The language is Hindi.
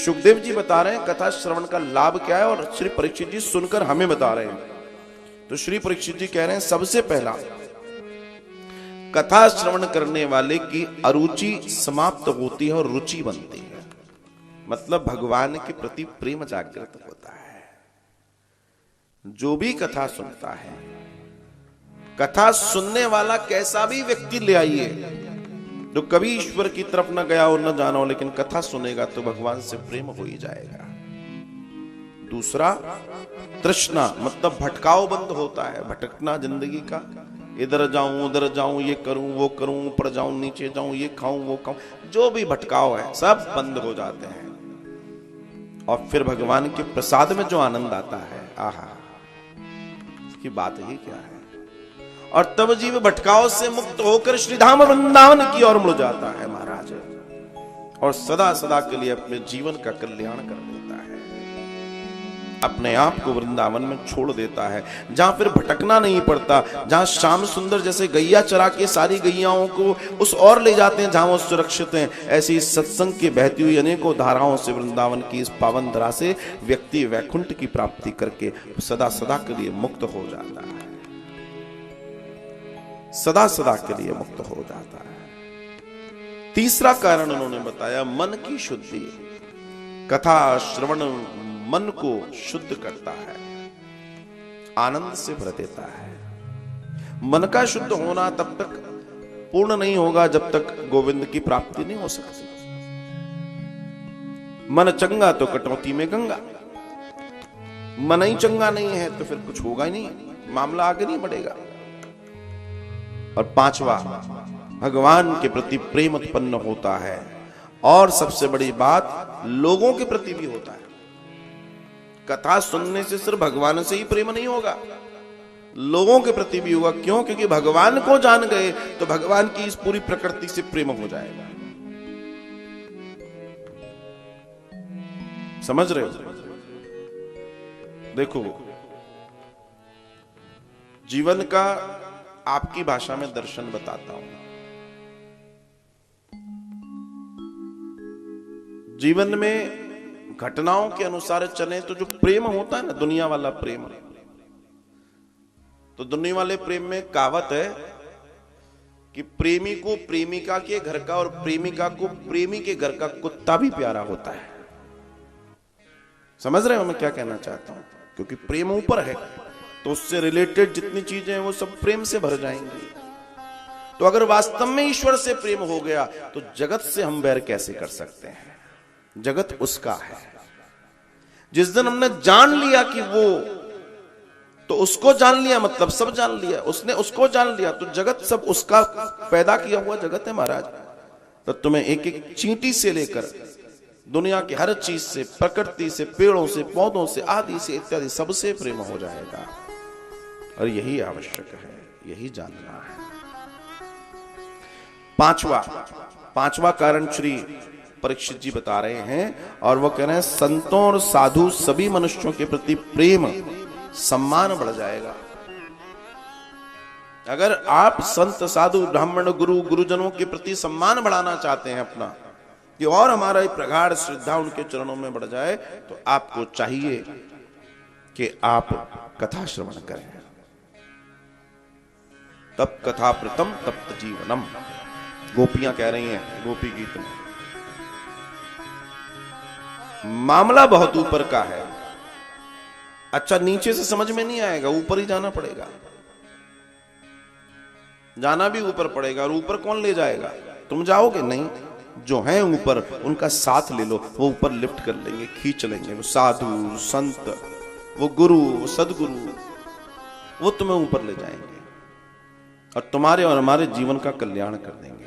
सुखदेव जी बता रहे हैं कथा श्रवण का लाभ क्या है, और श्री परीक्षित जी सुनकर हमें बता रहे हैं। तो श्री परीक्षित जी कह रहे हैं सबसे पहला, कथा श्रवण करने वाले की अरुचि समाप्त होती है और रुचि बनती है, मतलब भगवान के प्रति प्रेम जागृत होता है। जो भी कथा सुनता है, कथा सुनने वाला कैसा भी व्यक्ति ले आइए, जो कभी ईश्वर की तरफ न गया और न जाना हो, लेकिन कथा सुनेगा तो भगवान से प्रेम हो ही जाएगा। दूसरा, तृष्णा मतलब भटकाव बंद होता है, भटकना जिंदगी का, इधर जाऊं उधर जाऊं, ये करूं वो करूं, ऊपर जाऊं नीचे जाऊं, ये खाऊं वो खाऊं, जो भी भटकाव है सब बंद हो जाते हैं। और फिर भगवान के प्रसाद में जो आनंद आता है, आहा, इसकी बात ही क्या है। और तब जीव भटकाव से मुक्त होकर श्रीधाम वृंदावन की ओर मुड़ जाता है महाराज, और सदा सदा के लिए अपने जीवन का कल्याण कर देता है, अपने आप को वृंदावन में छोड़ देता है, जहां फिर भटकना नहीं पड़ता, जहां श्याम सुंदर जैसे गैया चरा के सारी गैयाओं को उस ओर ले जाते हैं जहां वो सुरक्षित हैं, ऐसी सत्संग की बहती हुई अनेकों धाराओं से वृंदावन की इस पावन धरा से व्यक्ति वैकुंठ की प्राप्ति करके सदा सदा के लिए मुक्त हो जाता है, सदा सदा के लिए मुक्त हो जाता है। तीसरा कारण उन्होंने बताया मन की शुद्धि। कथा श्रवण मन को शुद्ध करता है, आनंद से भर देता है। मन का शुद्ध होना तब तक पूर्ण नहीं होगा जब तक गोविंद की प्राप्ति नहीं हो सकती। मन चंगा तो कटौती में गंगा, मन ही चंगा नहीं है तो फिर कुछ होगा ही नहीं, मामला आगे नहीं बढ़ेगा। और पांचवा, भगवान के प्रति प्रेम उत्पन्न होता है, और सबसे बड़ी बात लोगों के प्रति भी होता है। कथा सुनने से सिर्फ भगवान से ही प्रेम नहीं होगा, लोगों के प्रति भी होगा। क्यों? क्योंकि भगवान को जान गए तो भगवान की इस पूरी प्रकृति से प्रेम हो जाएगा। समझ रहे हो? देखो, जीवन का आपकी भाषा में दर्शन बताता हूं। जीवन में घटनाओं के अनुसार चले तो जो प्रेम होता है ना, दुनिया वाला प्रेम, तो दुनिया वाले प्रेम में कहावत है कि प्रेमी को प्रेमिका के घर का और प्रेमिका को प्रेमी के घर का कुत्ता भी प्यारा होता है। समझ रहे हो मैं क्या कहना चाहता हूं? क्योंकि प्रेम ऊपर है तो उससे रिलेटेड जितनी चीजें हैं वो सब प्रेम से भर जाएंगी। तो अगर वास्तव में ईश्वर से प्रेम हो गया तो जगत से हम बैर कैसे कर सकते हैं? जगत उसका है। जिस दिन हमने जान लिया कि वो, तो उसको जान लिया मतलब सब जान लिया, उसने उसको जान लिया तो जगत सब उसका पैदा किया हुआ जगत है महाराज। तो तुम्हें एक एक चींटी से लेकर दुनिया की हर चीज से, प्रकृति से, पेड़ों से, पौधों से, आदि से इत्यादि सबसे प्रेम हो जाएगा। और यही आवश्यक है, यही जानना है। पांचवा कारण श्री परीक्षित जी बता रहे हैं, और वो कह रहे हैं संतों और साधु सभी मनुष्यों के प्रति प्रेम सम्मान बढ़ जाएगा। अगर आप संत साधु ब्राह्मण गुरु गुरुजनों के प्रति सम्मान बढ़ाना चाहते हैं अपना, कि और हमारा प्रगाढ़ श्रद्धा उनके चरणों में बढ़ जाए, तो आपको चाहिए कि आप कथा श्रवण करें। तब कथा प्रतम तप्त जीवनम, गोपियां कह रही हैं गोपी गीत में। मामला बहुत ऊपर का है। अच्छा, नीचे से समझ में नहीं आएगा, ऊपर ही जाना पड़ेगा, जाना भी ऊपर पड़ेगा। और ऊपर कौन ले जाएगा? तुम जाओगे नहीं, जो हैं ऊपर उनका साथ ले लो, वो ऊपर लिफ्ट कर लेंगे, खींच लेंगे। वो साधु संत, वो गुरु, वो सदगुरु, वो तुम्हें ऊपर ले जाएंगे और तुम्हारे और हमारे जीवन का कल्याण कर देंगे।